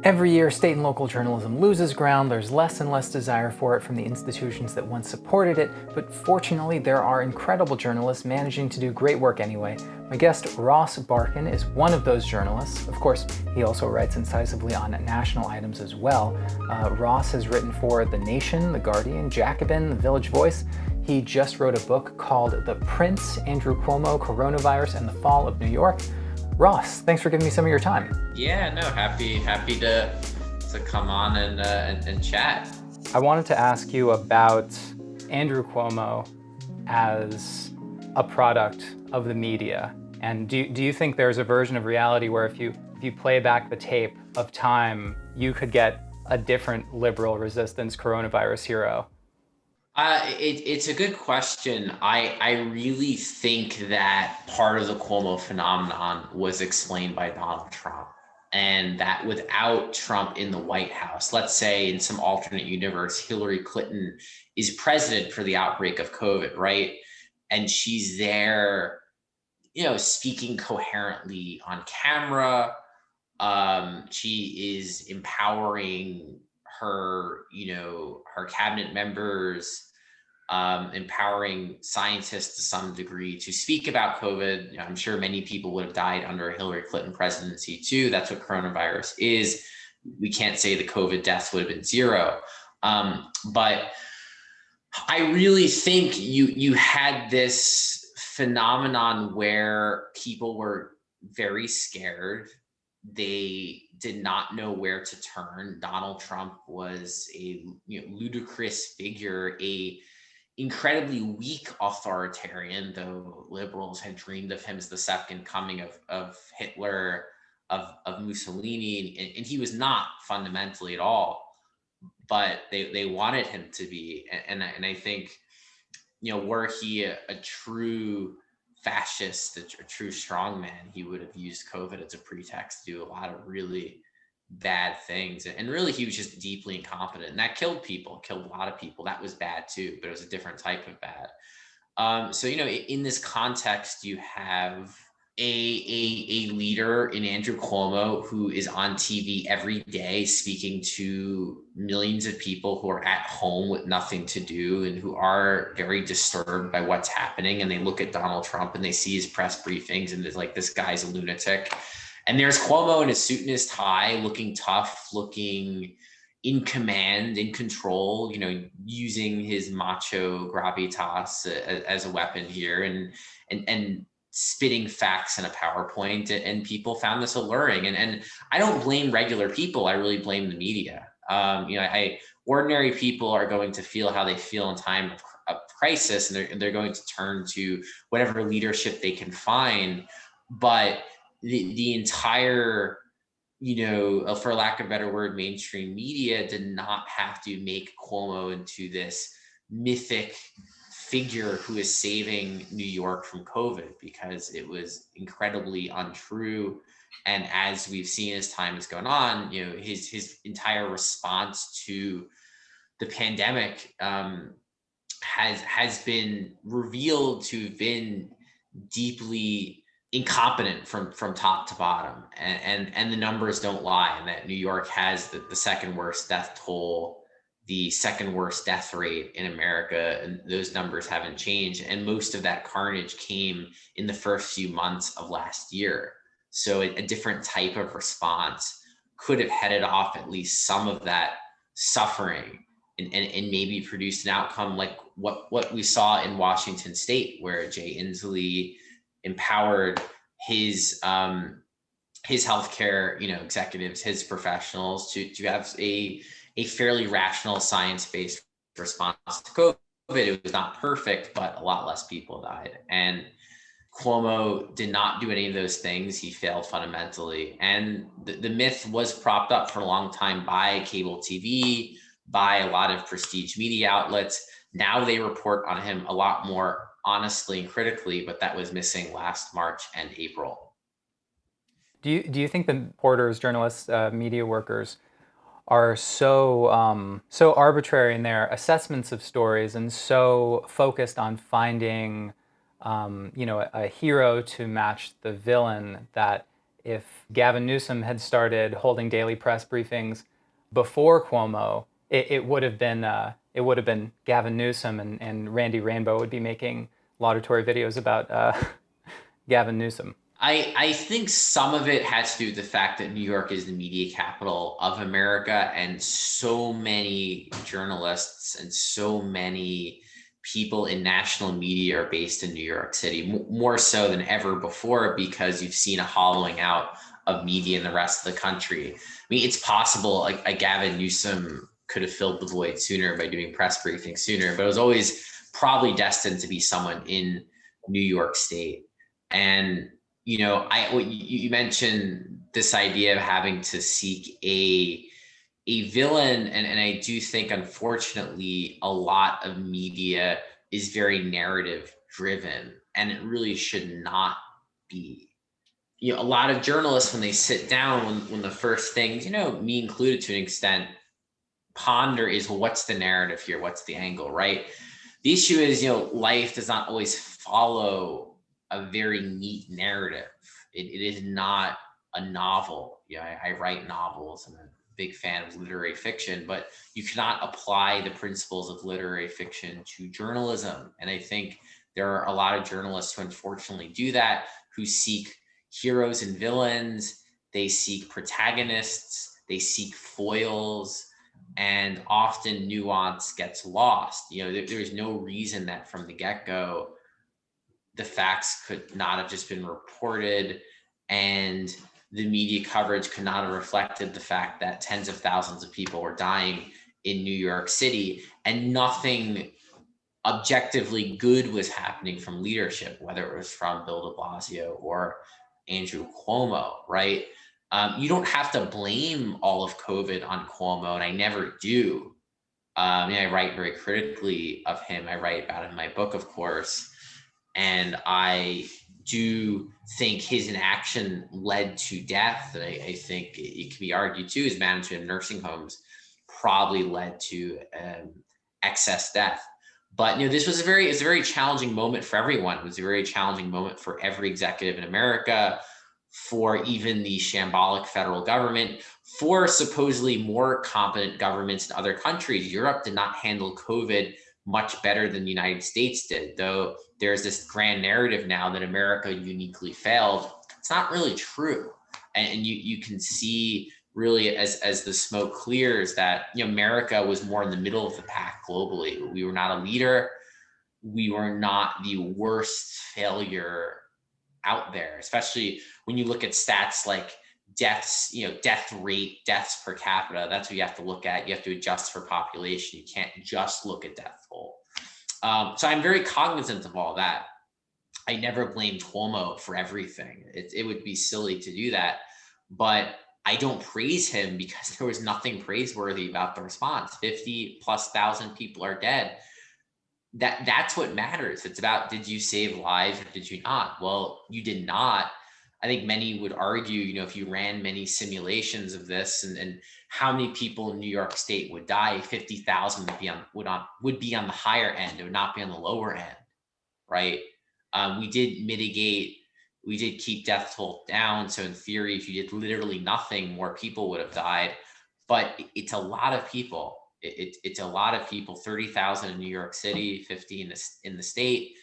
Every year, state and local journalism loses ground. There's less and less desire for it from the institutions that once supported it, but fortunately, there are incredible journalists managing to do great work anyway. My guest, Ross Barkan, is one of those journalists. Of course, he also writes incisively on national items as well. Ross has written for The Nation, The Guardian, Jacobin, The Village Voice. He just wrote a book called The Prince, Andrew Cuomo, Coronavirus and the Fall of New York. Ross, thanks for giving me some of your time. Yeah, no, happy to come on and chat. I wanted to ask you about Andrew Cuomo as a product of the media. And do you think there's a version of reality where if you play back the tape of time, you could get a different liberal resistance coronavirus hero? It's a good question. I really think that part of the Cuomo phenomenon was explained by Donald Trump, and that without Trump in the White House, let's say in some alternate universe, Hillary Clinton is president for the outbreak of COVID, right? And she's there, speaking coherently on camera. She is empowering her cabinet members, empowering scientists to some degree to speak about COVID. I'm sure many people would have died under a Hillary Clinton presidency too. That's what coronavirus is. We can't say the COVID deaths would have been zero. But I really think you had this phenomenon where people were very scared. They did not know where to turn. Donald Trump was a ludicrous figure, a incredibly weak authoritarian, though liberals had dreamed of him as the second coming of Hitler, of Mussolini, and he was not fundamentally at all, but they wanted him to be. And I think, were he a true fascist, a true strongman, he would have used COVID as a pretext to do a lot of really bad things. And really, he was just deeply incompetent, and that killed a lot of people. That was bad too, but it was a different type of bad. So, in this context, you have a leader in Andrew Cuomo who is on TV every day speaking to millions of people who are at home with nothing to do and who are very disturbed by what's happening. And they look at Donald Trump and they see his press briefings and there's like, this guy's a lunatic. And there's Cuomo in his suit and his tie, looking tough, looking in command, in control, using his macho gravitas as a weapon here, and spitting facts in a PowerPoint, and people found this alluring. And I don't blame regular people. I really blame the media. Ordinary people are going to feel how they feel in time of crisis, and they're going to turn to whatever leadership they can find. But the entire, for lack of a better word, mainstream media did not have to make Cuomo into this mythic figure who is saving New York from COVID, because it was incredibly untrue. And as we've seen as time has gone on, his entire response to the pandemic has been revealed to have been deeply incompetent from top to bottom, and the numbers don't lie, and that New York has the second worst death toll, the second worst death rate in America, and those numbers haven't changed. And most of that carnage came in the first few months of last year. So a different type of response could have headed off at least some of that suffering, and maybe produced an outcome like what we saw in Washington State, where Jay Inslee empowered his healthcare, executives, his professionals to have a fairly rational, science-based response to COVID. It was not perfect, but a lot less people died. And Cuomo did not do any of those things. He failed fundamentally. And the myth was propped up for a long time by cable TV, by a lot of prestige media outlets. Now they report on him a lot more honestly and critically, but that was missing last March and April. Do you think the reporters, journalists, media workers are so arbitrary in their assessments of stories and so focused on finding a hero to match the villain that if Gavin Newsom had started holding daily press briefings before Cuomo, it would have been Gavin Newsom, and Randy Rainbow would be making laudatory videos about Gavin Newsom. I think some of it has to do with the fact that New York is the media capital of America, and so many journalists and so many people in national media are based in New York City, more so than ever before, because you've seen a hollowing out of media in the rest of the country. I mean, it's possible like a Gavin Newsom could have filled the void sooner by doing press briefings sooner, but it was always probably destined to be someone in New York State. And you mentioned this idea of having to seek a villain, and I do think, unfortunately, a lot of media is very narrative driven, and it really should not be. A lot of journalists, when they sit down, when the first things, me included to an extent, ponder is, well, what's the narrative here? What's the angle, right? The issue is, life does not always follow a very neat narrative. It is not a novel. I write novels. I'm a big fan of literary fiction, but you cannot apply the principles of literary fiction to journalism. And I think there are a lot of journalists who unfortunately do that, who seek heroes and villains. They seek protagonists. They seek foils. And often nuance gets lost. There's no reason that from the get-go, the facts could not have just been reported, and the media coverage could not have reflected the fact that tens of thousands of people were dying in New York City, and nothing objectively good was happening from leadership, whether it was from Bill de Blasio or Andrew Cuomo, right? You don't have to blame all of COVID on Cuomo, and I never do. I write very critically of him. I write about it in my book, of course. And I do think his inaction led to death. I think it can be argued too, his management of nursing homes probably led to excess death. But this was a very challenging moment for everyone. It was a very challenging moment for every executive in America, for even the shambolic federal government, for supposedly more competent governments in other countries. Europe did not handle COVID much better than the United States did, though there's this grand narrative now that America uniquely failed. It's not really true. And you can see really as the smoke clears that America was more in the middle of the pack globally. We were not a leader. We were not the worst failure out there, especially when you look at stats like deaths, death rate, deaths per capita. That's what you have to look at. You have to adjust for population. You can't just look at death toll. So I'm very cognizant of all that. I never blamed Cuomo for everything. It would be silly to do that, but I don't praise him because there was nothing praiseworthy about the response. 50,000+ people are dead. That's what matters. It's about, did you save lives or did you not? Well, you did not. I think many would argue, if you ran many simulations of this and how many people in New York State would die, 50,000 would be on the higher end. It would not be on the lower end, right? We did mitigate. We did keep death toll down. So in theory, if you did literally nothing, more people would have died. But it's a lot of people. It's a lot of people. 30,000 in New York City, 50 in the state.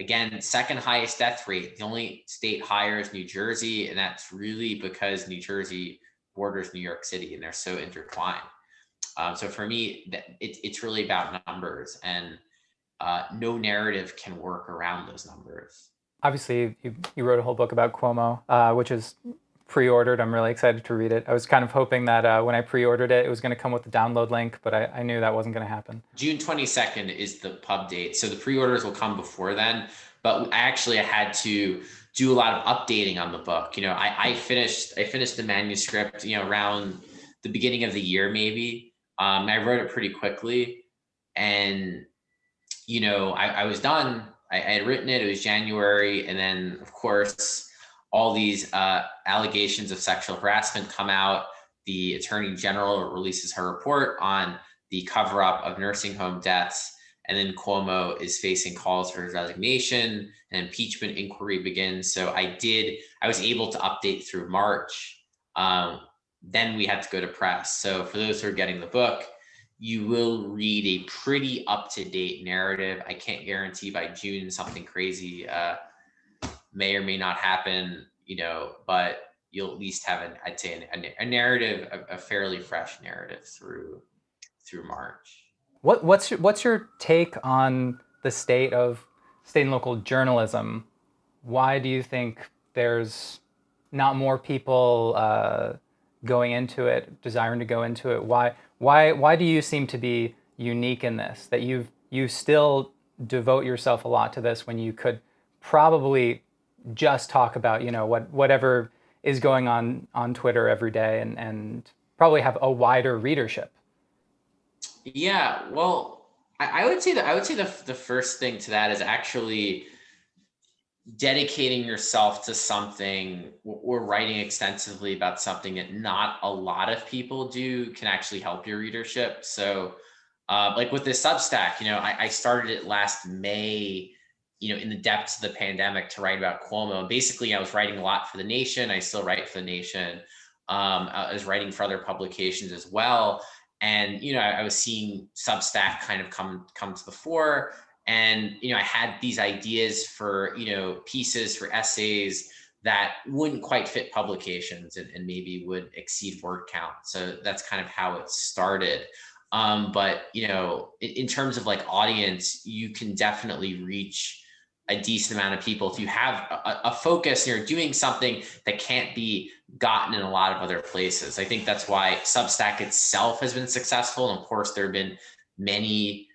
Again, second highest death rate. The only state higher is New Jersey, and that's really because New Jersey borders New York City, and they're so intertwined. So for me, it's really about numbers, and no narrative can work around those numbers. Obviously, you wrote a whole book about Cuomo, which is pre-ordered. I'm really excited to read it. I was kind of hoping that when I pre-ordered it, it was going to come with the download link, but I knew that wasn't going to happen. June 22nd is the pub date. So the pre-orders will come before then, but I had to do a lot of updating on the book. I finished the manuscript, around the beginning of the year, maybe. I wrote it pretty quickly, and, I was done. I had written it. It was January. And then, of course, all these allegations of sexual harassment come out. The Attorney General releases her report on the cover-up of nursing home deaths. And then Cuomo is facing calls for his resignation, and impeachment inquiry begins. So I was able to update through March. Then we had to go to press. So for those who are getting the book, you will read a pretty up-to-date narrative. I can't guarantee by June something crazy may or may not happen, but you'll at least have I'd say a narrative, a fairly fresh narrative through March. What's your take on the state and local journalism? Why do you think there's not more people going into it, desiring to go into it? Why do you seem to be unique in this? That you still devote yourself a lot to this when you could probably just talk about whatever is going on Twitter every day and probably have a wider readership. Yeah, well, I would say the first thing to that is actually dedicating yourself to something or writing extensively about something that not a lot of people do can actually help your readership. So like with this Substack, I started it last May, in the depths of the pandemic to write about Cuomo. Basically, I was writing a lot for The Nation. I still write for The Nation. I was writing for other publications as well. And, I was seeing Substack kind of come to the fore. And, I had these ideas for, pieces, for essays that wouldn't quite fit publications and maybe would exceed word count. So that's kind of how it started. But, in terms of like audience, you can definitely reach a decent amount of people if you have a focus and you're doing something that can't be gotten in a lot of other places. I think that's why Substack itself has been successful. And of course, there have been many,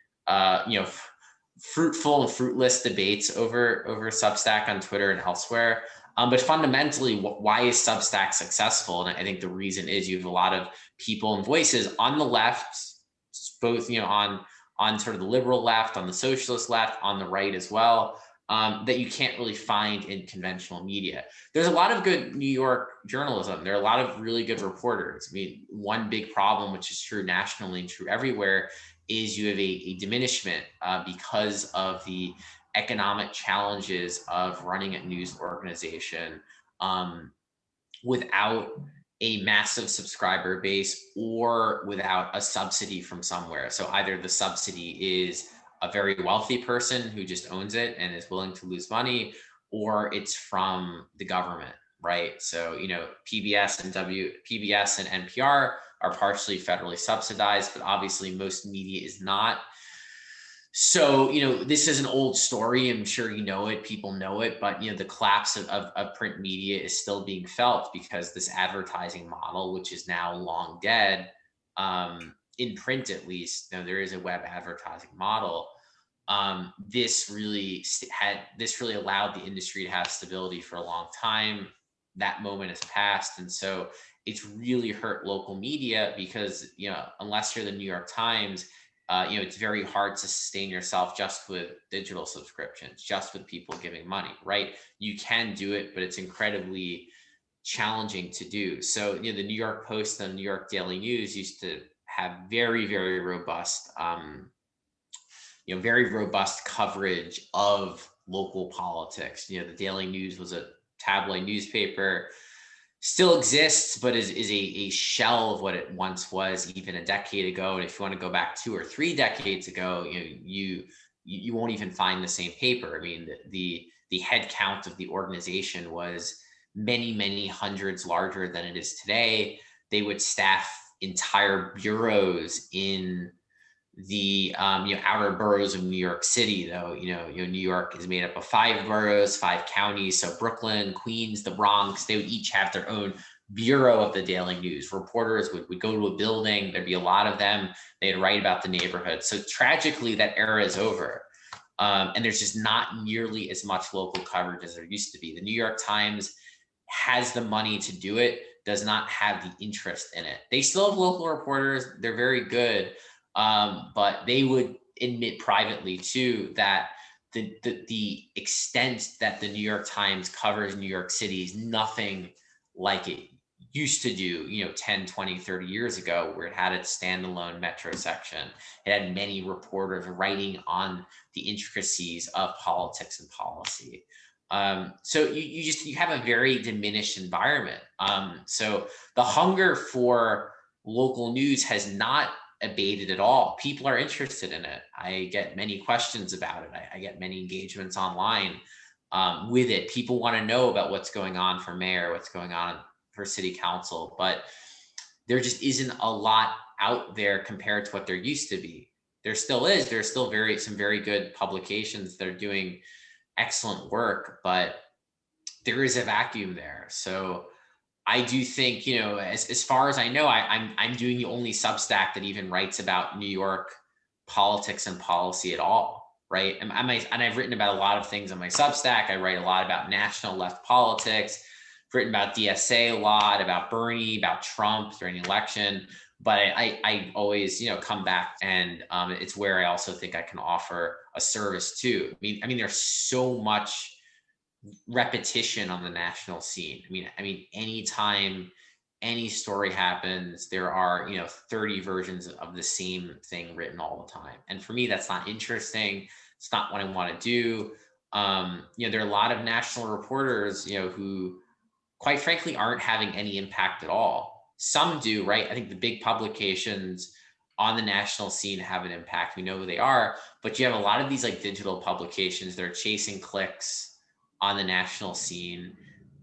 fruitful and fruitless debates over Substack on Twitter and elsewhere. But fundamentally, why is Substack successful? And I think the reason is you have a lot of people and voices on the left, both on sort of the liberal left, on the socialist left, on the right as well, that you can't really find in conventional media. There's a lot of good New York journalism. There are a lot of really good reporters. I mean, one big problem, which is true nationally and true everywhere, is you have a diminishment because of the economic challenges of running a news organization without a massive subscriber base or without a subsidy from somewhere. So either the subsidy is a very wealthy person who just owns it and is willing to lose money, or it's from the government, right? So, PBS and NPR are partially federally subsidized, but obviously most media is not. So, this is an old story. I'm sure it, people know it, but, the collapse of print media is still being felt because this advertising model, which is now long dead, in print at least, there is a web advertising model. This really allowed the industry to have stability for a long time. That moment has passed. And so it's really hurt local media because, unless you're the New York Times, it's very hard to sustain yourself just with digital subscriptions, just with people giving money, right? You can do it, but it's incredibly challenging to do. So, the New York Post and the New York Daily News used to have very, very robust, very robust coverage of local politics. The Daily News was a tabloid newspaper, still exists, but is a shell of what it once was even a decade ago. And if you want to go back 2 or 3 decades ago, you won't even find the same paper. I mean, the head count of the organization was many, many hundreds larger than it is today. They would staff entire bureaus in the outer boroughs of New York City, though. New York is made up of 5 boroughs, 5 counties. So Brooklyn, Queens, the Bronx, they would each have their own bureau of the Daily News. Reporters would go to a building. There'd be a lot of them. They'd write about the neighborhood. So tragically, that era is over. And there's just not nearly as much local coverage as there used to be. The New York Times has the money to do it, does not have the interest in it. They still have local reporters. They're very good. But they would admit privately too that the extent that the New York Times covers New York City is nothing like it used to do, 10, 20, 30 years ago, where it had its standalone metro section. It had many reporters writing on the intricacies of politics and policy. So you have a very diminished environment. So the hunger for local news has not abated at all. People are interested in it. I get many questions about it. I get many engagements online with it. People want to know about what's going on for mayor, what's going on for city council, but there just isn't a lot out there compared to what there used to be. There still is. There's still some very good publications that are doing excellent work, but there is a vacuum there. So I do think, as far as I know, I'm doing the only Substack that even writes about New York politics and policy at all, right? And I've written about a lot of things on my Substack. I write a lot about national left politics. I've written about DSA a lot, about Bernie, about Trump during the election. But I always, come back, and it's where I also think I can offer a service too. I mean, there's so much repetition on the national scene. I mean, anytime any story happens, there are 30 versions of the same thing written all the time. And for me, that's not interesting. It's not what I want to do. There are a lot of national reporters, who quite frankly aren't having any impact at all. Some do, right? I think the big publications on the national scene have an impact. We know who they are, but you have a lot of these like digital publications that are chasing clicks on the national scene,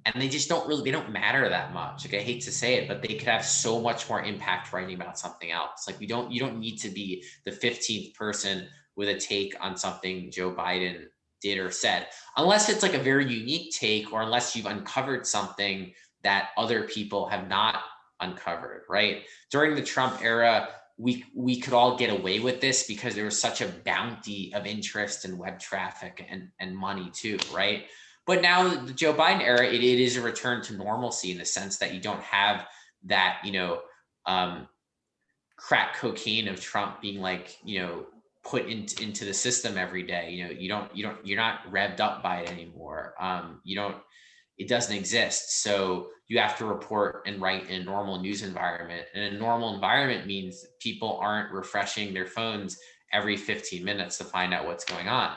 and they just they don't matter that much. Like, I hate to say it, but they could have so much more impact writing about something else. Like, you don't need to be the 15th person with a take on something Joe Biden did or said, unless it's like a very unique take, or unless you've uncovered something that other people have not uncovered, right? During the Trump era, we could all get away with this because there was such a bounty of interest and web traffic and money too, right? But now the Joe Biden era, it is a return to normalcy in the sense that you don't have that, crack cocaine of Trump being like, put into the system every day. You're not revved up by it anymore. It doesn't exist. So you have to report and write in a normal news environment. And a normal environment means people aren't refreshing their phones every 15 minutes to find out what's going on.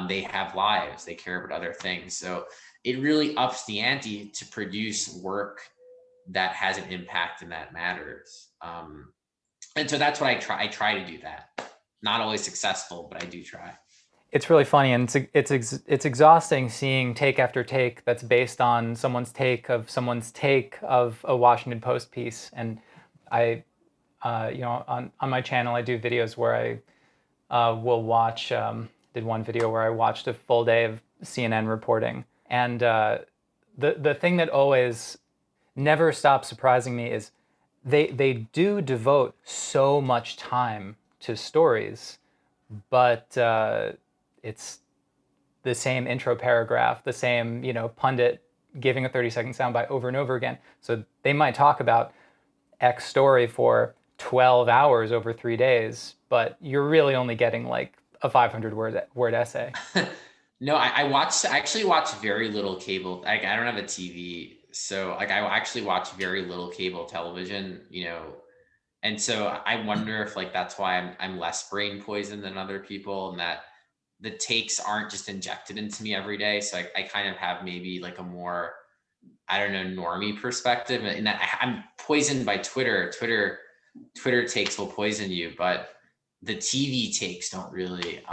They have lives, they care about other things. So it really ups the ante to produce work that has an impact and that matters. And so that's what I try to do that. Not always successful, but I do try. It's really funny, and it's exhausting seeing take after take that's based on someone's take of a Washington Post piece. And I, on my channel, I do videos where I will watch. Did one video where I watched a full day of CNN reporting, and the thing that always never stops surprising me is they do devote so much time to stories, but it's the same intro paragraph, the same, pundit giving a 30-second soundbite over and over again. So they might talk about X story for 12 hours over 3 days, but you're really only getting like a 500-word essay. No, I actually watch very little cable. I don't have a TV, so like I actually watch very little cable television, and so I wonder if like that's why I'm less brain poisoned than other people, and that the takes aren't just injected into me every day. So I kind of have maybe like a more, I don't know, normie perspective, in that I'm poisoned by Twitter. Twitter takes will poison you, but the TV takes don't really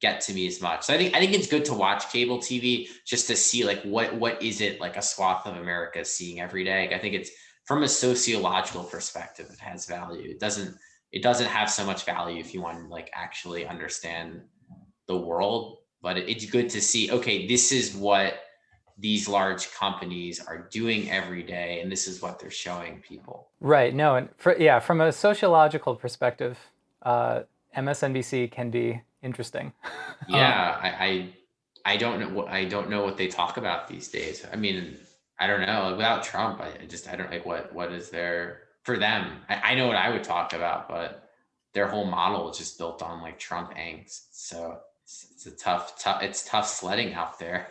get to me as much. So I think it's good to watch cable TV just to see like what is it like a swath of America is seeing every day. I think it's from a sociological perspective, it has value. It doesn't have so much value if you want to like actually understand the world, but it's good to see, okay, this is what these large companies are doing every day, and this is what they're showing people. Right. No, and from a sociological perspective, MSNBC can be interesting. Yeah, I don't know what they talk about these days. I mean, I don't know. Without Trump, I don't like what is there for them. I know what I would talk about, but their whole model is just built on like Trump angst. So it's a tough sledding out there.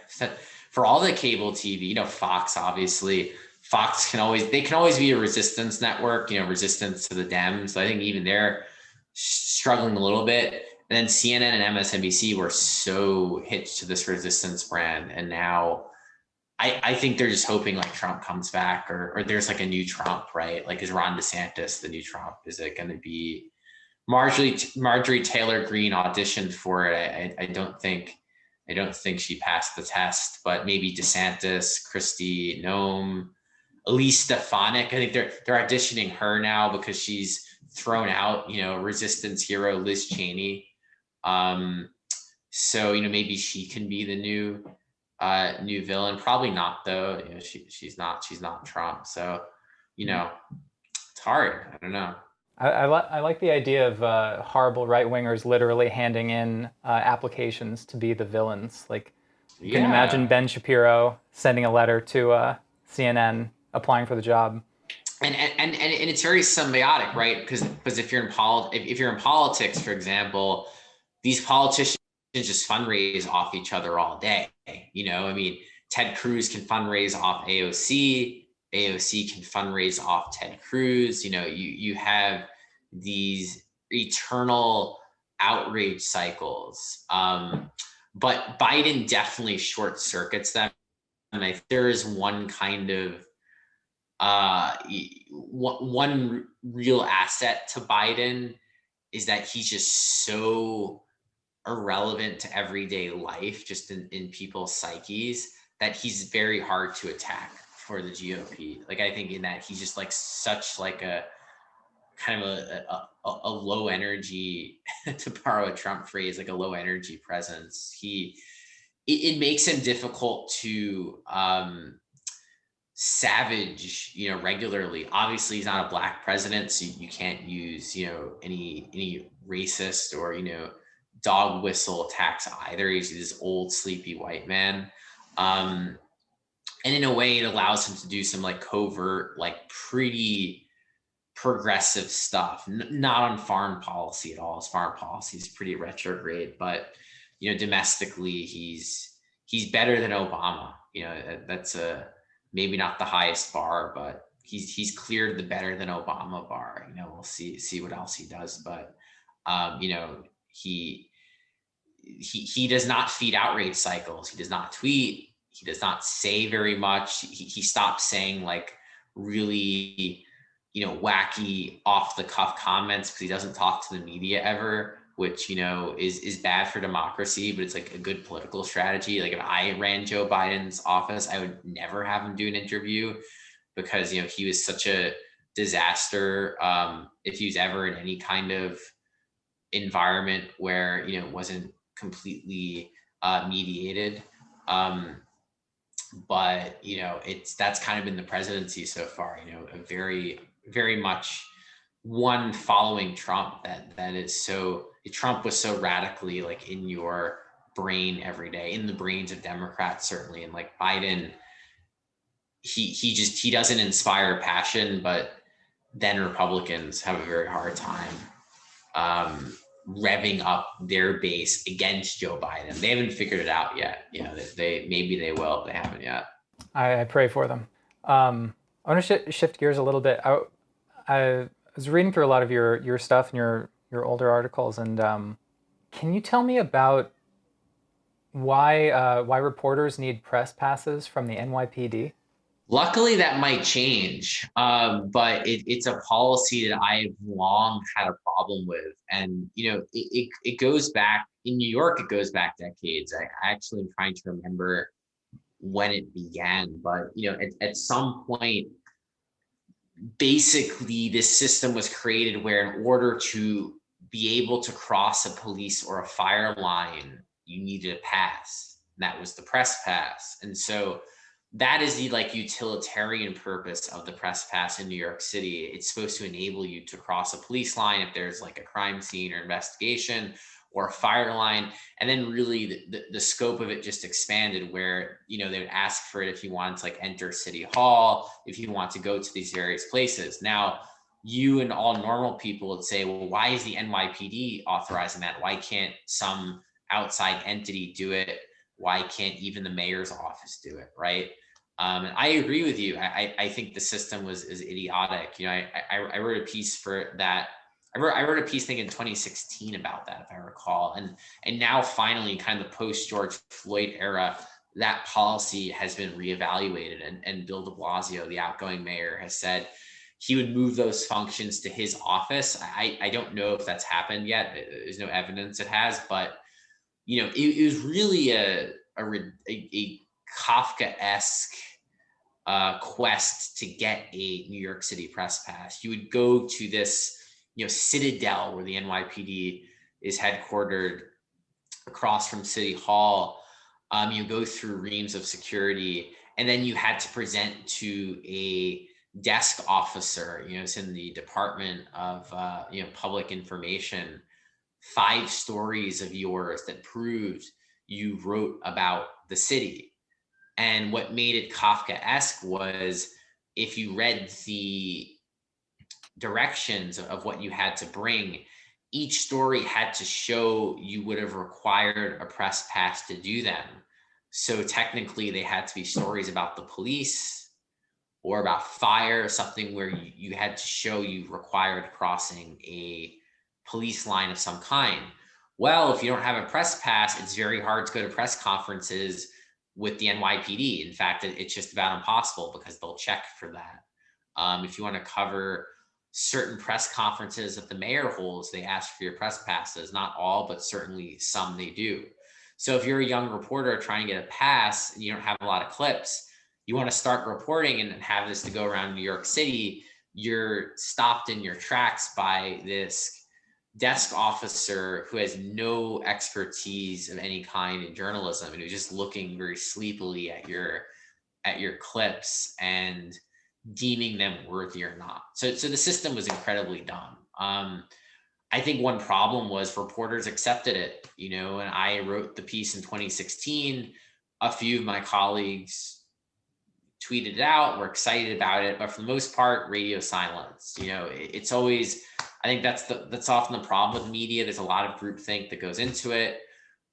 For all the cable TV, Fox, obviously, Fox they can always be a resistance network, resistance to the Dems. So I think even they're struggling a little bit. And then CNN and MSNBC were so hitched to this resistance brand. And now I think they're just hoping like Trump comes back or there's like a new Trump, right? Like, is Ron DeSantis the new Trump? Is it going to be Marjorie Taylor Greene auditioned for it? I don't think she passed the test, but maybe DeSantis, Kristi Noem, Elise Stefanik. I think they're auditioning her now because she's thrown out, resistance hero Liz Cheney. So maybe she can be the new villain. Probably not though. She's not Trump. So it's hard. I don't know. I like the idea of horrible right wingers literally handing in applications to be the villains. Like, you can imagine Ben Shapiro sending a letter to CNN applying for the job. And it's very symbiotic, right? Because if you're in politics, for example, these politicians just fundraise off each other all day. I mean, Ted Cruz can fundraise off AOC. AOC can fundraise off Ted Cruz. You have these eternal outrage cycles. But Biden definitely short circuits them. And I think there is one kind of one real asset to Biden is that he's just so irrelevant to everyday life, just in people's psyches, that he's very hard to attack for the GOP. Like, I think in that he's just like such like a kind of a low energy, to borrow a Trump phrase, like a low energy presence. It makes him difficult to savage, regularly. Obviously, he's not a black president, so you can't use, any racist or, dog whistle attacks either. He's this old sleepy white man. And in a way, it allows him to do some like covert, like pretty progressive stuff. Not on foreign policy at all. His foreign policy is pretty retrograde, but domestically, he's better than Obama. That's maybe not the highest bar, but he's cleared the better than Obama bar. We'll see what else he does, but he does not feed outrage cycles. He does not tweet. He does not say very much. He stopped saying like really, wacky off the cuff comments because he doesn't talk to the media ever, which, is bad for democracy, but it's like a good political strategy. Like, if I ran Joe Biden's office, I would never have him do an interview because, he was such a disaster. If he was ever in any kind of environment where, it wasn't completely mediated. But, that's kind of been the presidency so far, a very, very much one following Trump that is so, Trump was so radically like in your brain every day, in the brains of Democrats, certainly. And like Biden, he doesn't inspire passion, but then Republicans have a very hard time revving up their base against Joe Biden. They haven't figured it out yet. They maybe they will, but they haven't yet. I pray for them. I want to shift gears a little bit. I was reading through a lot of your stuff and your older articles, and can you tell me about why reporters need press passes from the NYPD? Luckily, that might change, but it's a policy that I've long had a problem with. And, it goes back, in New York, it goes back decades. I actually am trying to remember when it began, but, at some point, basically this system was created where in order to be able to cross a police or a fire line, you needed a pass. And that was the press pass. And so that is the like utilitarian purpose of the press pass in New York City. It's supposed to enable you to cross a police line if there's like a crime scene or investigation or a fire line. And then really the scope of it just expanded where, they would ask for it if you wanted to like enter City Hall, if you want to go to these various places. Now, you and all normal people would say, well, why is the NYPD authorizing that? Why can't some outside entity do it? Why can't even the mayor's office do it, right? And I agree with you. I think the system is idiotic. You know, I wrote a piece for that. I wrote a piece, I think, in 2016 about that, if I recall. And now finally, kind of the post George Floyd era, that policy has been reevaluated. And Bill de Blasio, the outgoing mayor, has said he would move those functions to his office. I don't know if that's happened yet. There's no evidence it has, but you know, it was really a Kafka-esque quest to get a New York City press pass. You would go to this, you know, citadel where the NYPD is headquartered across from City Hall. You go through reams of security, and then you had to present to a desk officer, you know, it's in the Department of you know, Public Information, 5 stories of yours that proved you wrote about the city. And what made it Kafka-esque was if you read the directions of what you had to bring, each story had to show you would have required a press pass to do them. So technically, they had to be stories about the police or about fire, something where you had to show you required crossing a police line of some kind. Well, if you don't have a press pass, it's very hard to go to press conferences with the NYPD. In fact, it's just about impossible because they'll check for that. If you want to cover certain press conferences that the mayor holds, they ask for your press passes. Not all, but certainly some they do. So if you're a young reporter trying to get a pass and you don't have a lot of clips, you want to start reporting and have this to go around New York City, you're stopped in your tracks by this desk officer who has no expertise of any kind in journalism and who's just looking very sleepily at your clips and deeming them worthy or not. So the system was incredibly dumb. I think one problem was reporters accepted it, you know, and I wrote the piece in 2016. A few of my colleagues tweeted it out, were excited about it, but for the most part, radio silence. You know, it's always, I think that's often the problem with media. There's a lot of groupthink that goes into it.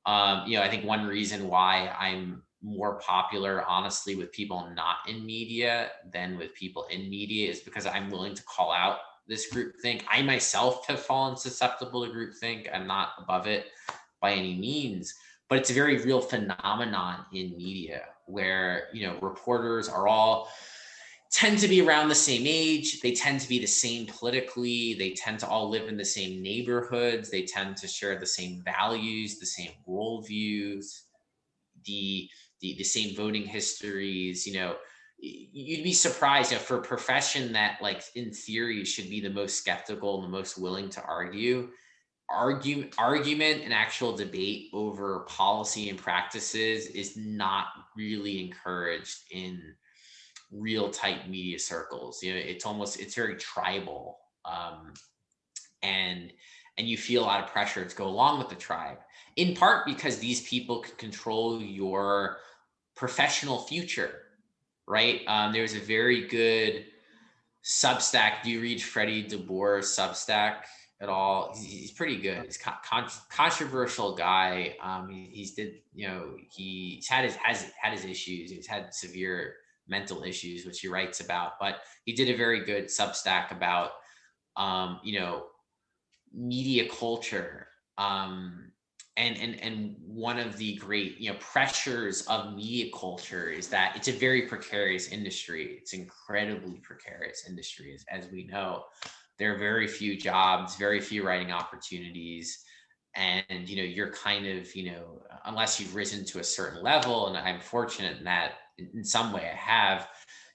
You know, I think one reason why I'm more popular, honestly, with people not in media than with people in media is because I'm willing to call out this groupthink. I myself have fallen susceptible to groupthink. I'm not above it by any means, but it's a very real phenomenon in media where, you know, reporters are all tend to be around the same age. They tend to be the same politically. They tend to all live in the same neighborhoods. They tend to share the same values, the same worldviews, the same voting histories. You know, you'd be surprised, you know, for a profession that, like, in theory should be the most skeptical and the most willing to argument and actual debate over policy and practices is not really encouraged in real tight media circles. You know, it's very tribal, and you feel a lot of pressure to go along with the tribe, in part because these people can control your professional future, right? There's a very good Substack. Do you read Freddie DeBoer's Substack at all? He's pretty good. He's controversial guy. He's did, you know, he's had his issues. He's had severe mental issues, which he writes about. But he did a very good Substack about, you know, media culture. And one of the great, you know, pressures of media culture is that it's a very precarious industry. It's incredibly precarious industry, as we know. There are very few jobs, very few writing opportunities, and, you know, you're kind of, you know, unless you've risen to a certain level, and I'm fortunate in that in some way I have,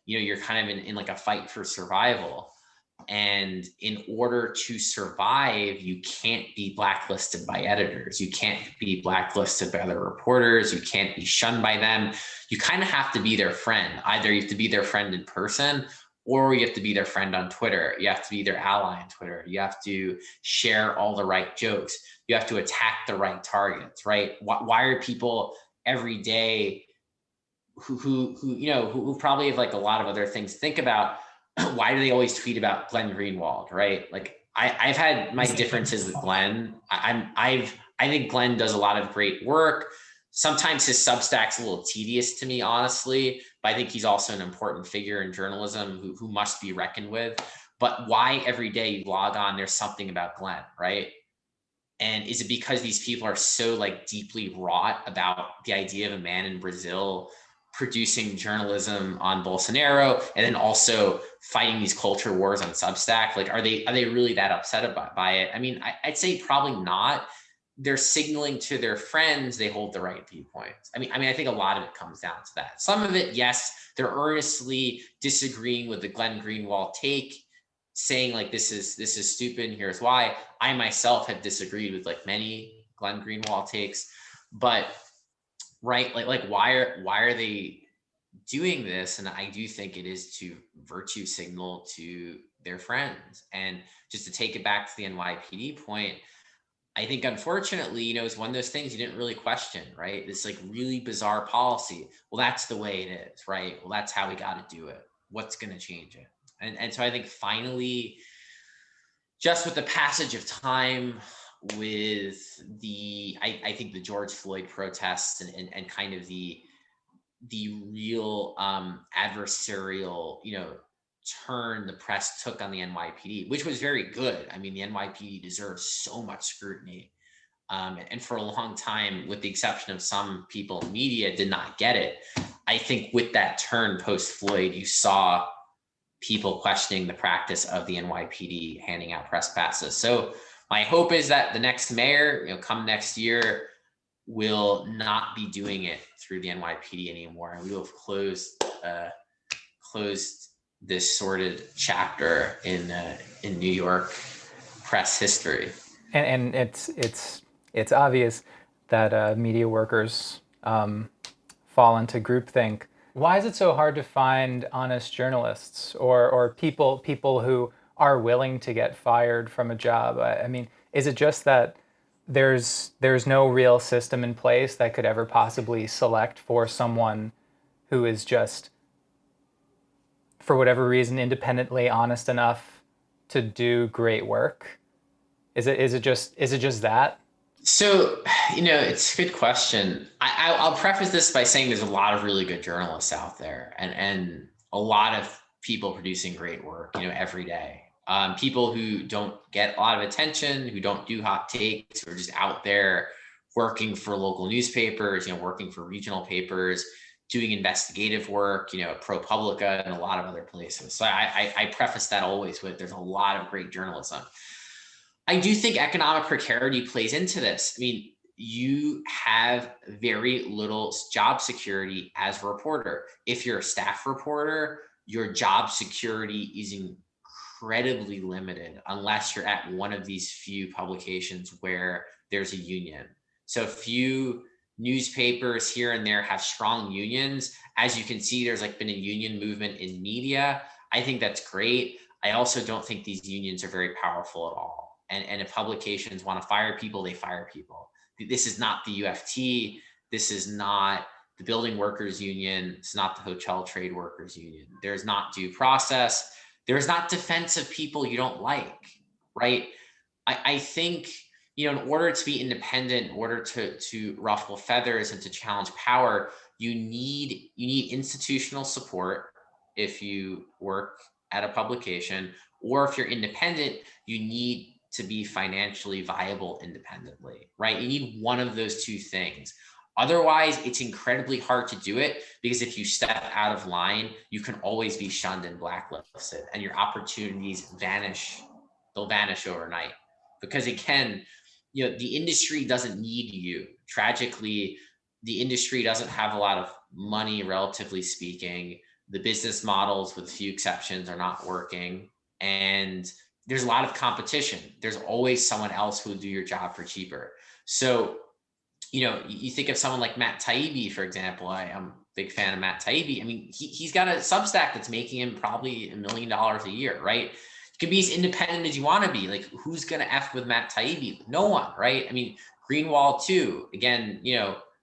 you know, you're kind of in like a fight for survival. And in order to survive, you can't be blacklisted by editors. You can't be blacklisted by other reporters. You can't be shunned by them. You kind of have to be their friend. Either you have to be their friend in person, or you have to be their friend on Twitter. You have to be their ally on Twitter. You have to share all the right jokes. You have to attack the right targets, right? Why are people every day who you know, who probably have like a lot of other things to think about, why do they always tweet about Glenn Greenwald, right? Like I've had my differences with Glenn. I think Glenn does a lot of great work. Sometimes his Substack's a little tedious to me, honestly, but I think he's also an important figure in journalism who must be reckoned with. But why every day you log on, there's something about Glenn, right? And is it because these people are so like deeply wrought about the idea of a man in Brazil producing journalism on Bolsonaro and then also fighting these culture wars on Substack? Like, are they really that upset by it? I mean, I'd say probably not. They're signaling to their friends they hold the right viewpoints. I think a lot of it comes down to that. Some of it, yes, they're earnestly disagreeing with the Glenn Greenwald take, saying like this is stupid and here's why. I myself have disagreed with like many Glenn Greenwald takes, but right, like why are they doing this? And I do think it is to virtue signal to their friends. And just to take it back to the NYPD point, I think unfortunately, it's one of those things you didn't really question, right? This like really bizarre policy. Well, that's the way it is, right? Well, that's how we got to do it. What's going to change it? And so I think finally, just with the passage of time, with I think the George Floyd protests and kind of the real adversarial, turn the press took on the NYPD, which was very good. I mean, the NYPD deserves so much scrutiny. And for a long time, with the exception of some people in media, did not get it. I think with that turn post-Floyd, you saw people questioning the practice of the NYPD handing out press passes. So my hope is that the next mayor, come next year, will not be doing it through the NYPD anymore, and we will have closed this sordid chapter in New York press history. And it's obvious that media workers fall into groupthink. Why is it so hard to find honest journalists or people who are willing to get fired from a job? I mean, is it just that there's no real system in place that could ever possibly select for someone who is just, for whatever reason, independently honest enough to do great work? Is it just that? So, it's a good question. I'll preface this by saying there's a lot of really good journalists out there, and a lot of people producing great work, every day. People who don't get a lot of attention, who don't do hot takes, who are just out there working for local newspapers, working for regional papers, doing investigative work, at ProPublica and a lot of other places. So I preface that always with there's a lot of great journalism. I do think economic precarity plays into this. I mean, you have very little job security as a reporter. If you're a staff reporter, your job security is incredibly limited unless you're at one of these few publications where there's a union. So few newspapers here and there have strong unions. As you can see, there's like been a union movement in media. I think that's great. I also don't think these unions are very powerful at all. And if publications want to fire people, they fire people. This is not the UFT. This is not the building workers union. It's not the hotel trade workers union. There's not due process. There's not defense of people you don't like, right? I think, in order to be independent, in order to ruffle feathers and to challenge power, you need institutional support if you work at a publication, or if you're independent, you need to be financially viable independently, right? You need one of those two things. Otherwise, it's incredibly hard to do it, because if you step out of line, you can always be shunned and blacklisted, and your opportunities vanish. They'll vanish overnight. Because again, the industry doesn't need you. Tragically, the industry doesn't have a lot of money, relatively speaking. The business models, with a few exceptions, are not working. And there's a lot of competition. There's always someone else who will do your job for cheaper. So, you think of someone like Matt Taibbi, for example. I'm a big fan of Matt Taibbi. I mean, he's got a Substack that's making him probably $1 million a year, right? You can be as independent as you want to be. Like, who's going to F with Matt Taibbi? No one, right? I mean, Greenwald too. Again,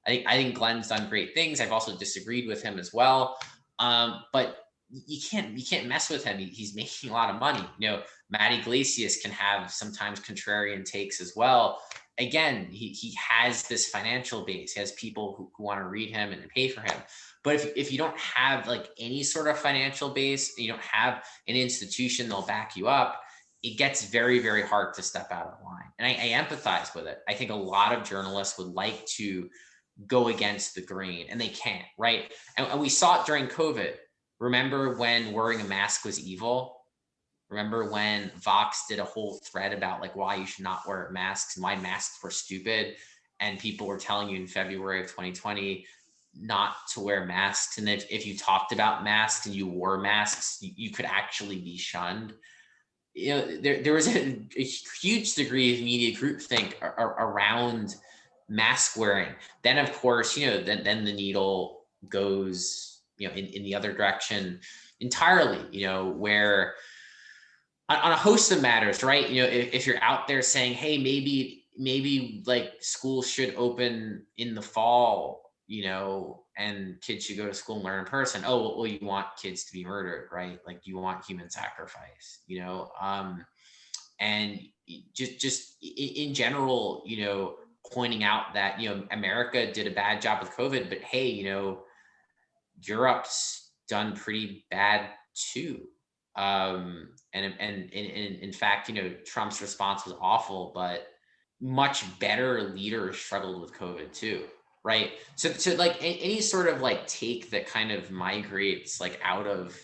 I think Glenn's done great things. I've also disagreed with him as well. But you can't mess with him. He's making a lot of money. Matt Iglesias can have sometimes contrarian takes as well. again, he has this financial base. He has people who want to read him and pay for him. But if you don't have like any sort of financial base, you don't have an institution that'll back you up, it gets very, very hard to step out of line. And I empathize with it. I think a lot of journalists would like to go against the grain and they can't, right? And we saw it during COVID. Remember when wearing a mask was evil? Remember when Vox did a whole thread about like why you should not wear masks and why masks were stupid? And people were telling you in February of 2020 not to wear masks. And if you talked about masks and you wore masks, you could actually be shunned. There was a huge degree of media groupthink around mask wearing. Then of course, then the needle goes, in the other direction entirely, where on a host of matters, right? If you're out there saying, hey, maybe like schools should open in the fall, and kids should go to school and learn in person. Oh, well, you want kids to be murdered, right? Like you want human sacrifice, and just in general, pointing out that, America did a bad job with COVID, but hey, Europe's done pretty bad too. And in fact, Trump's response was awful, but much better leaders struggled with COVID too, right? So like any sort of like take that kind of migrates like out of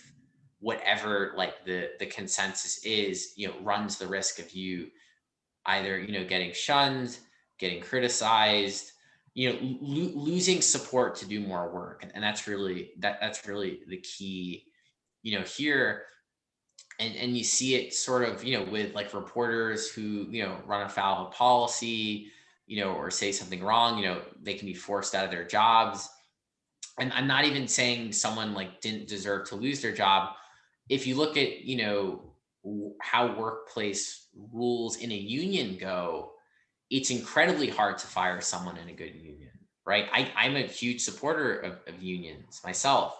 whatever like the consensus is, runs the risk of you either, getting shunned, getting criticized, losing support to do more work. And that's really the key, here. And you see it sort of, with like reporters who, run afoul of policy, or say something wrong, they can be forced out of their jobs. And I'm not even saying someone like didn't deserve to lose their job. If you look at, how workplace rules in a union go, it's incredibly hard to fire someone in a good union, right? I'm a huge supporter of unions myself.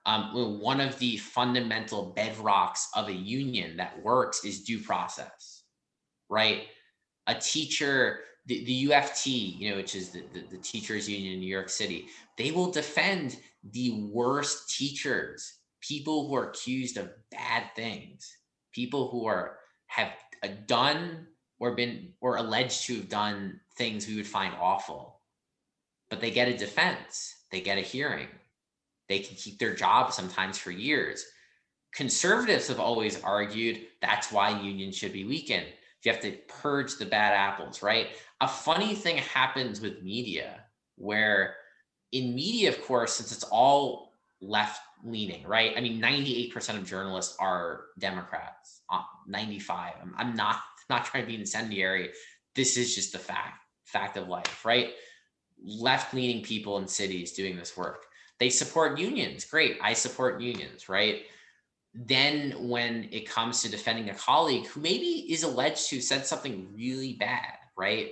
One of the fundamental bedrocks of a union that works is due process, right? A teacher, the UFT, which is the teachers union in New York City, they will defend the worst teachers, people who are accused of bad things, people who have done or alleged to have done things we would find awful, but they get a defense, they get a hearing, they can keep their job sometimes for years. Conservatives have always argued that's why unions should be weakened. You have to purge the bad apples, right? A funny thing happens with media, where in media, of course, since it's all left leaning, right? I mean, 98% of journalists are Democrats, 95. I'm not trying to be incendiary. This is just the fact of life, right? Left leaning people in cities doing this work. They support unions. Great. I support unions, right? Then when it comes to defending a colleague who maybe is alleged to have said something really bad, right?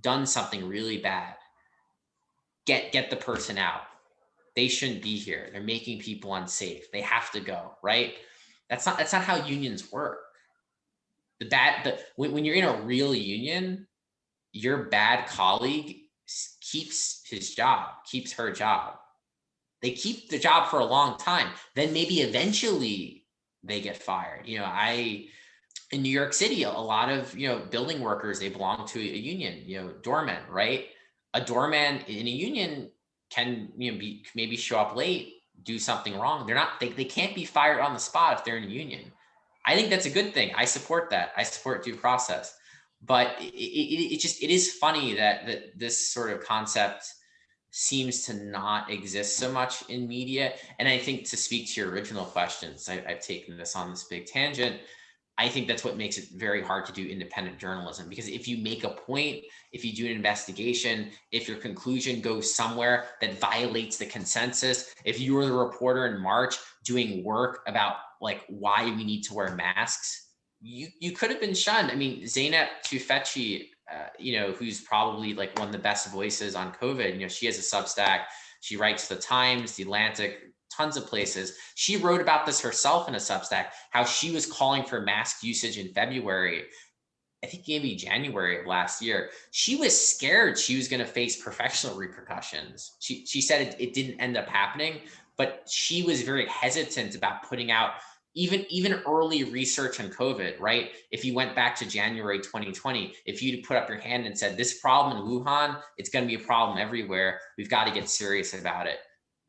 Done something really bad, get the person out. They shouldn't be here. They're making people unsafe. They have to go, right? That's not how unions work. When you're in a real union, your bad colleague keeps his job, keeps her job. They keep the job for a long time. Then maybe eventually they get fired. In New York City, a lot of, building workers, they belong to a union, doormen, right? A doorman in a union can, maybe show up late, do something wrong. They can't be fired on the spot if they're in a union. I think that's a good thing. I support that. I support due process. But it is funny that this sort of concept seems to not exist so much in media. And I think, to speak to your original questions, I've taken this on this big tangent. I think that's what makes it very hard to do independent journalism, because if you make a point, if you do an investigation, if your conclusion goes somewhere that violates the consensus, if you were the reporter in March doing work about like why we need to wear masks, you could have been shunned. I mean, Zeynep Tufekci, who's probably like one of the best voices on COVID. She has a Substack. She writes the Times, the Atlantic, tons of places. She wrote about this herself in a Substack, how she was calling for mask usage in February. I think maybe January of last year, she was scared she was going to face professional repercussions. She said it didn't end up happening, but she was very hesitant about putting out even early research on COVID, right? If you went back to January 2020, if you'd put up your hand and said, this problem in Wuhan, it's going to be a problem everywhere. We've got to get serious about it.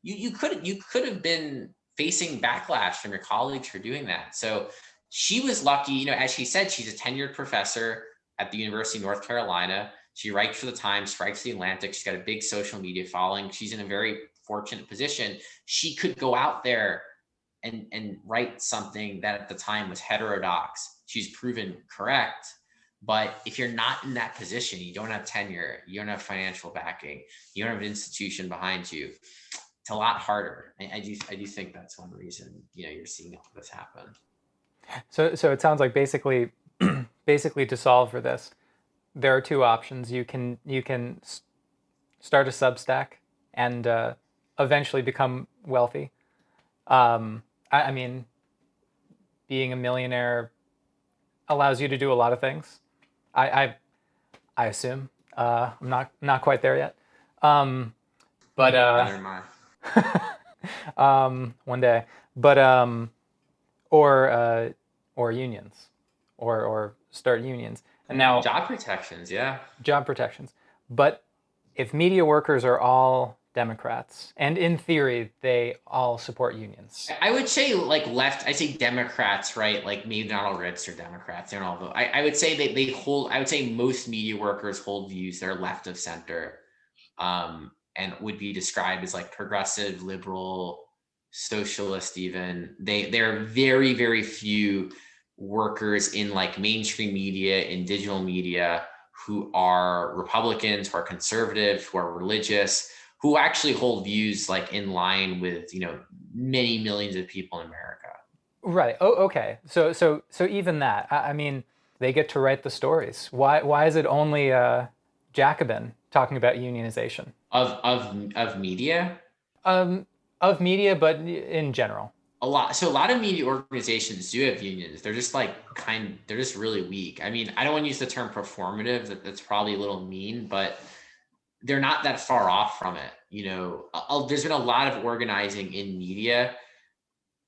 You could have been facing backlash from your colleagues for doing that. So she was lucky, as she said, she's a tenured professor at the University of North Carolina. She writes for the Times, writes for the Atlantic. She's got a big social media following. She's in a very fortunate position. She could go out there and write something that at the time was heterodox. She's proven correct. But if you're not in that position, you don't have tenure, you don't have financial backing, you don't have an institution behind you, it's a lot harder. I do think that's one reason, you're seeing all this happen. So it sounds like basically to solve for this, there are two options. You can start a Substack and eventually become wealthy. I mean, being a millionaire allows you to do a lot of things. I assume. I'm not quite there yet. But Neither am I. one day. But or unions, or start unions. And now Job protections, yeah. job protections. But if media workers are all Democrats, and in theory they all support unions, I would say like left, I say Democrats, right? Like maybe not all Reds are Democrats. They don't all vote. I would say they hold, I would say most media workers hold views that are left of center, and would be described as like progressive, liberal, socialist even. There are very, very few workers in like mainstream media, in digital media, who are Republicans, who are conservative, who are religious, who actually hold views like in line with, many millions of people in America. right? Oh, okay. So even that. I mean, they get to write the stories. Why is it only Jacobin talking about unionization Of media, um, of media, but in general? a lot of media organizations do have unions. They're just like they're just really weak. I mean, I don't want to use the term performative. That's probably a little mean, but they're not that far off from it. There's been a lot of organizing in media,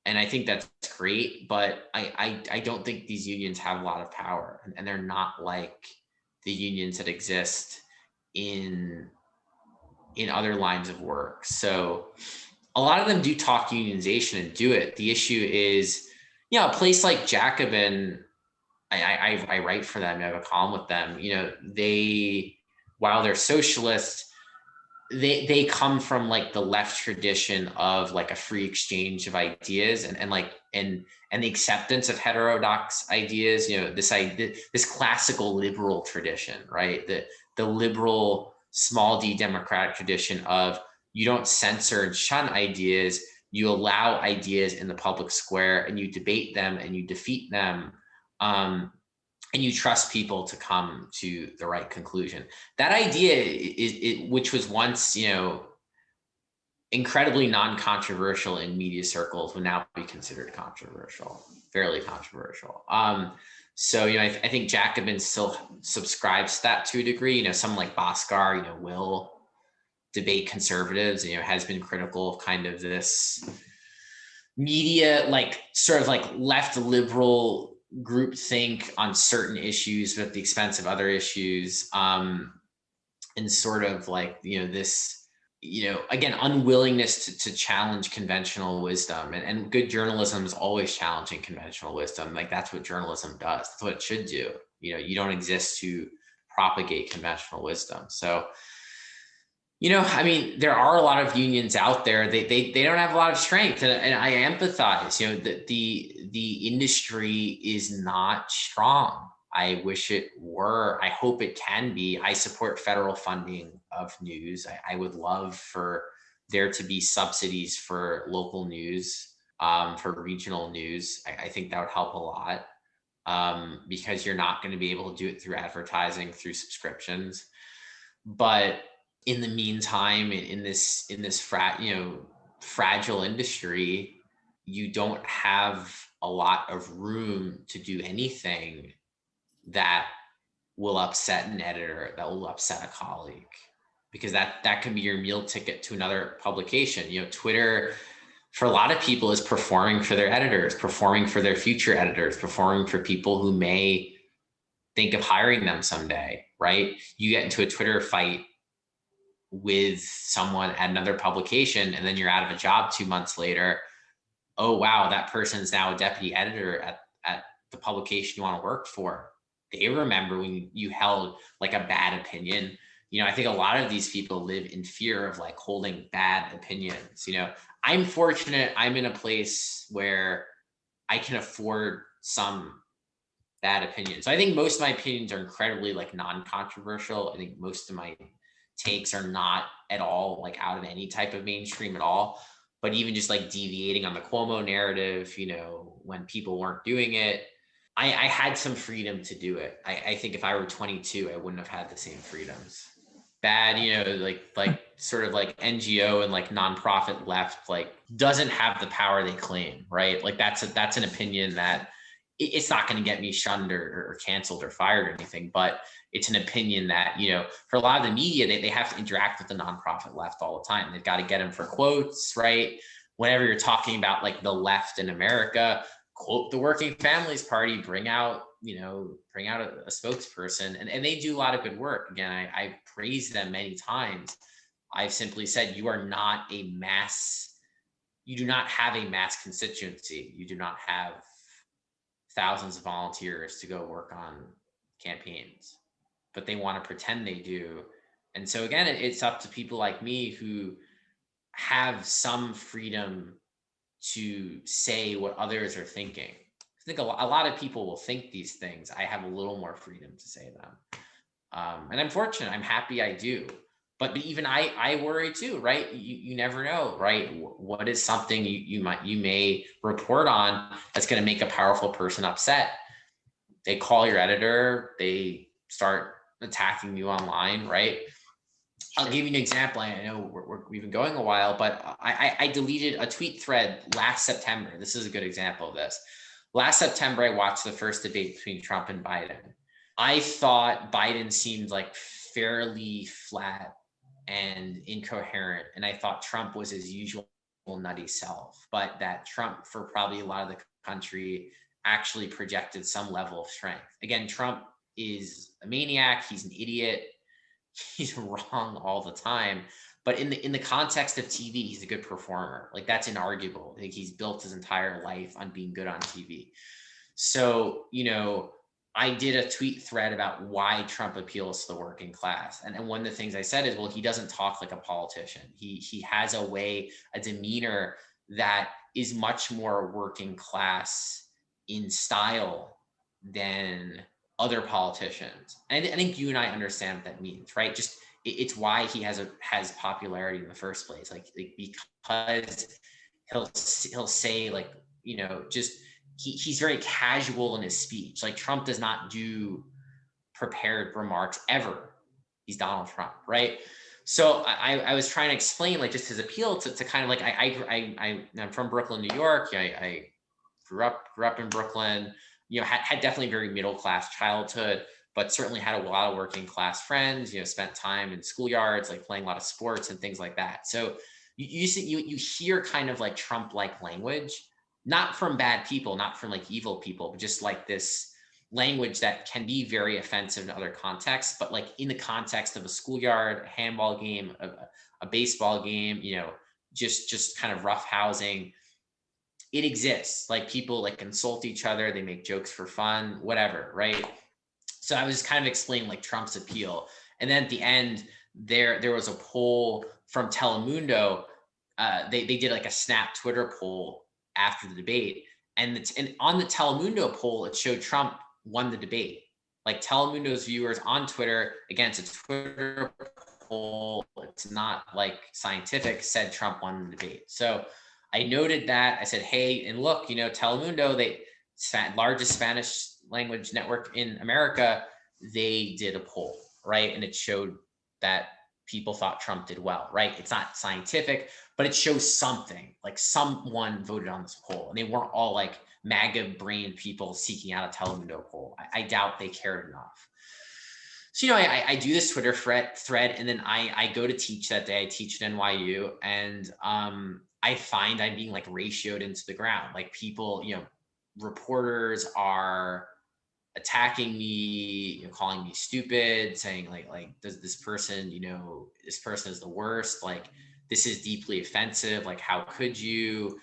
and I think that's great, but I don't think these unions have a lot of power, and they're not like the unions that exist in other lines of work. So a lot of them do talk unionization and do it. The issue is, a place like Jacobin, I write for them, I have a column with them, while they're socialists, they come from like the left tradition of like a free exchange of ideas, and the acceptance of heterodox ideas, this classical liberal tradition, right? The liberal small d democratic tradition of, you don't censor and shun ideas, you allow ideas in the public square, and you debate them and you defeat them, and you trust people to come to the right conclusion. That idea is which was once, incredibly non-controversial in media circles, would now be considered controversial, fairly controversial. So, I think Jacobin still subscribes to that to a degree. Someone like Bhaskar, will debate conservatives, has been critical of kind of this media, like sort of like left liberal group think on certain issues, but at the expense of other issues, and sort of like, this, again, unwillingness to challenge conventional wisdom, and good journalism is always challenging conventional wisdom. Like that's what journalism does. That's what it should do. You don't exist to propagate conventional wisdom. So, I mean, there are a lot of unions out there. They don't have a lot of strength, and I empathize. That the industry is not strong. I wish it were. I hope it can be. I support federal funding of news. I would love for there to be subsidies for local news, for regional news. I think that would help a lot, because you're not going to be able to do it through advertising, through subscriptions. But in the meantime, in this fragile industry, you don't have a lot of room to do anything that will upset an editor, that will upset a colleague, because that can be your meal ticket to another publication. You know, Twitter for a lot of people is performing for their editors, performing for their future editors, performing for people who may think of hiring them someday, right? You get into a Twitter fight with someone at another publication, and then you're out of a job 2 months later. Oh, wow, that person's now a deputy editor at the publication you want to work for. They remember when you held like a bad opinion. You know, I think a lot of these people live in fear of like holding bad opinions. You know, I'm fortunate I'm in a place where I can afford some bad opinions. So I think most of my opinions are incredibly like non-controversial. I think most of my takes are not at all like out of any type of mainstream at all. But even just like deviating on the Cuomo narrative, you know, when people weren't doing it, I had some freedom to do it. I think if I were 22, I wouldn't have had the same freedoms. Bad, you know, like sort of like NGO and like nonprofit left, like doesn't have the power they claim, right? Like that's an opinion that it's not going to get me shunned or canceled or fired or anything, but it's an opinion that, you know, for a lot of the media, they have to interact with the nonprofit left all the time. They've got to get them for quotes, right? Whenever you're talking about like the left in America, quote the Working Families Party, bring out a spokesperson, and they do a lot of good work. Again, I praise them many times. I've simply said, you are not a mass, you do not have a mass constituency. You do not have thousands of volunteers to go work on campaigns, but they want to pretend they do. And so again, it's up to people like me who have some freedom to say what others are thinking. I think a lot of people will think these things. I have a little more freedom to say them. And I'm fortunate. I'm happy I do. But even I worry too, right? You never know, right? What is something you may report on that's going to make a powerful person upset? They call your editor, they start attacking you online, right? I'll give you an example. I know we've been going a while, but I deleted a tweet thread last September. This is a good example of this. Last September, I watched the first debate between Trump and Biden. I thought Biden seemed like fairly flat and incoherent, and I thought Trump was his usual nutty self, but that Trump, for probably a lot of the country, actually projected some level of strength. Again, Trump is a maniac. He's an idiot. He's wrong all the time. But in the context of TV, he's a good performer. Like that's inarguable. I think he's built his entire life on being good on TV. So, you know, I did a tweet thread about why Trump appeals to the working class. And one of the things I said is, well, he doesn't talk like a politician. He has a way, a demeanor that is much more working class in style than other politicians. And I think you and I understand what that means, right? Just it's why he has popularity in the first place. Like because he'll say like, you know, just he's very casual in his speech. Like Trump does not do prepared remarks ever. He's Donald Trump, right? So I was trying to explain like just his appeal to kind of like I'm from Brooklyn, New York. I grew up in Brooklyn. You know, had definitely a very middle class childhood, but certainly had a lot of working class friends. You know, spent time in schoolyards, like playing a lot of sports and things like that. So you hear kind of like Trump like language, not from bad people, not from like evil people, but just like this language that can be very offensive in other contexts, but like in the context of a schoolyard, a handball game, a baseball game, you know, just kind of rough housing. It exists. Like people like insult each other, they make jokes for fun, whatever, right? So I was just kind of explaining like Trump's appeal. And then at the end, there was a poll from Telemundo. They did like a snap Twitter poll after the debate. And on the Telemundo poll, it showed Trump won the debate. Like Telemundo's viewers on Twitter, again, it's a Twitter poll, it's not like scientific, said Trump won the debate. So I noted that. I said, hey, and look, you know, Telemundo, they largest Spanish language network in America, they did a poll, right? And it showed that people thought Trump did well, right? It's not scientific, but it shows something. Like someone voted on this poll, and they weren't all like MAGA brain people seeking out a Telemundo poll. I doubt they cared enough. So, I do this Twitter thread, and then I go to teach that day. I teach at NYU, and I find I'm being like ratioed into the ground. Like people, reporters are attacking me, calling me stupid, saying like does this person, this person is the worst. Like this is deeply offensive. Like how could you?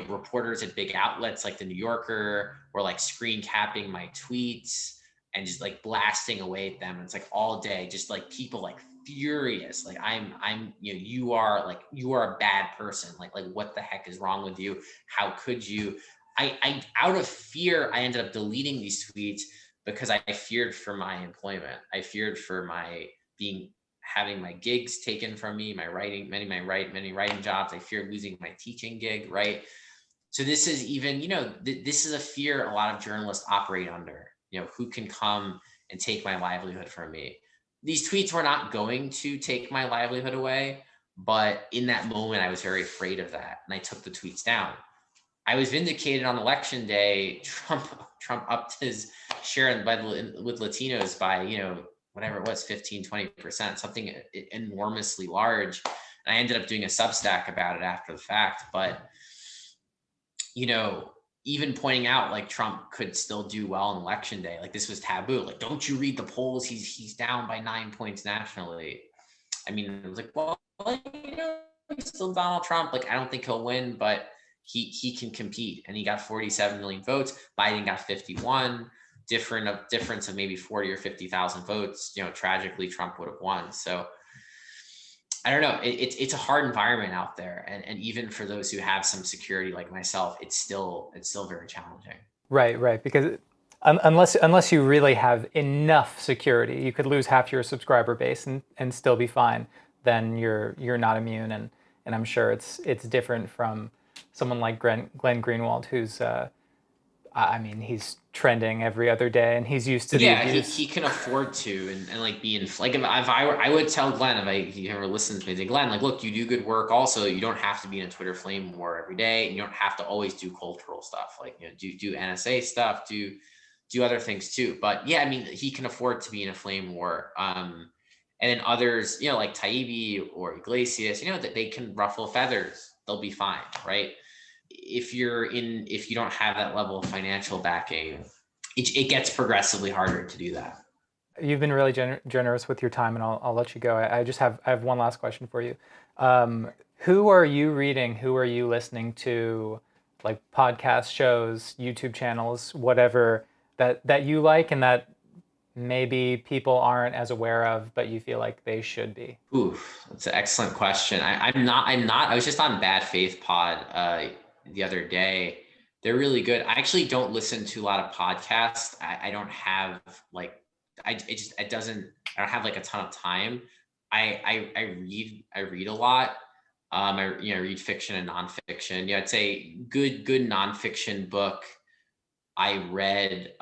Reporters at big outlets like the New Yorker were like screen capping my tweets and just like blasting away at them. And it's like all day, just like people like furious. Like you are a bad person. Like what the heck is wrong with you? How could you? I out of fear, I ended up deleting these tweets because I feared for my employment. I feared for my having my gigs taken from me, many writing jobs. I feared losing my teaching gig, right? So this is even, this is a fear a lot of journalists operate under. Who can come and take my livelihood from me? These tweets were not going to take my livelihood away, but in that moment, I was very afraid of that, and I took the tweets down. I was vindicated on election day. Trump upped his share with Latinos by, whatever it was, 15, 20%, something enormously large. And I ended up doing a Substack about it after the fact. But, even pointing out like Trump could still do well on election day, like this was taboo. Like, don't you read the polls? He's down by 9 points nationally. I mean, it was like, well, he's still Donald Trump. Like, I don't think he'll win, but he can compete, and he got 47 million votes. Biden got 51. Difference of maybe 40 or 50,000 votes. Tragically, Trump would have won. So I don't know. It's a hard environment out there, and even for those who have some security like myself, it's still very challenging. Right. Because unless you really have enough security, you could lose half your subscriber base and still be fine. Then you're not immune, and I'm sure it's different from someone like Glenn Greenwald, who's he's trending every other day, and he's used to the Yeah, abuse. he can afford to, and like be in, like if I would tell Glenn, if he ever listens to me, say, Glenn, like, look, you do good work. Also, you don't have to be in a Twitter flame war every day, and you don't have to always do cultural stuff. Like, do NSA stuff, do other things too. But yeah, he can afford to be in a flame war. And then others, like Taibbi or Iglesias, that they can ruffle feathers, they'll be fine, right? If you don't have that level of financial backing, it gets progressively harder to do that. You've been really generous with your time, and I'll let you go. I have one last question for you. Who are you reading? Who are you listening to? Like podcast shows, YouTube channels, whatever that you like and that maybe people aren't as aware of, but you feel like they should be? Oof, that's an excellent question. I was just on Bad Faith Pod the other day. They're really good. I actually don't listen to a lot of podcasts. I don't have like, it doesn't, I don't have like a ton of time. I read a lot. I read fiction and nonfiction. Yeah, I'd say good nonfiction book I read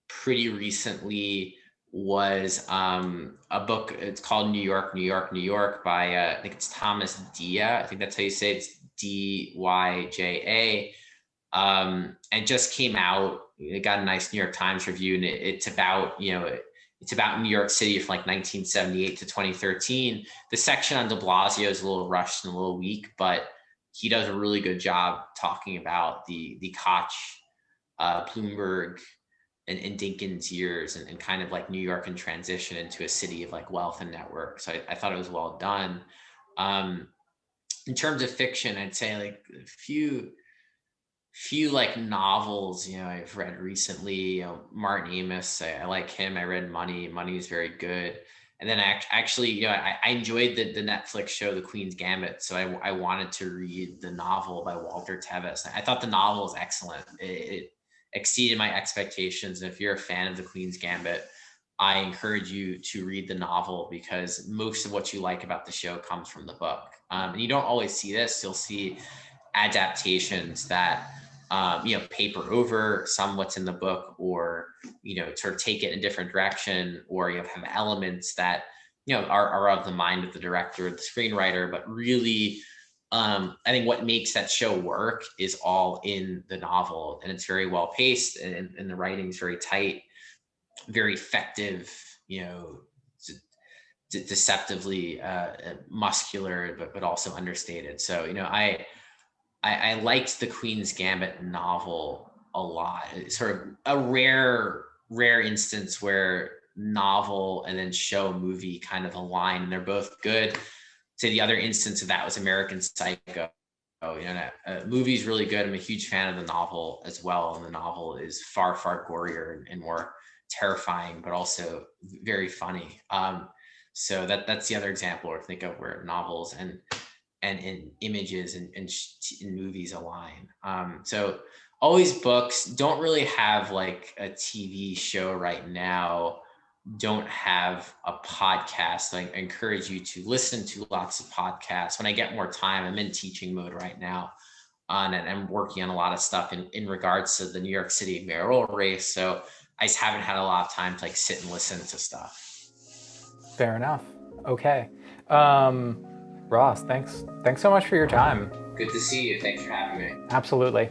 pretty recently was a book. It's called New York, New York, New York by I think it's Thomas Dia. I think that's how you say it. It's Dyja. And just came out. It got a nice New York Times review, and it's about it's about New York City from like 1978 to 2013. The section on De Blasio is a little rushed and a little weak, but he does a really good job talking about the Koch, Bloomberg, and Dinkins years, and kind of like New York in transition into a city of like wealth and network. So I thought it was well done. In terms of fiction, I'd say like a few like novels, I've read recently. Martin Amis, I like him. I read Money. Money is very good. And then actually, I enjoyed the Netflix show, The Queen's Gambit. So I wanted to read the novel by Walter Tevis. I thought the novel was excellent. It exceeded my expectations. And if you're a fan of The Queen's Gambit, I encourage you to read the novel, because most of what you like about the show comes from the book. And you don't always see this. You'll see adaptations that paper over some what's in the book, or sort of take it in a different direction, or have elements that are of the mind of the director or the screenwriter. But really, I think what makes that show work is all in the novel, and it's very well paced, and the writing is very tight, very effective. you know, deceptively muscular, but also understated. So, you know, I liked the Queen's Gambit novel a lot. It's sort of a rare instance where novel and then show movie kind of align, and they're both good. Say the other instance of that was American Psycho. You know, movie's really good. I'm a huge fan of the novel as well, and the novel is far gorier and more terrifying, but also very funny. So that's the other example or think of where novels and in images and in movies align. So always books. Don't really have like a TV show right now. Don't have a podcast. I encourage you to listen to lots of podcasts. When I get more time, I'm in teaching mode right now. And I'm working on a lot of stuff in regards to the New York City mayoral race. So I just haven't had a lot of time to like sit and listen to stuff. Fair enough. Okay. Ross, thanks so much for your time. Good to see you. Thanks for having me. Absolutely.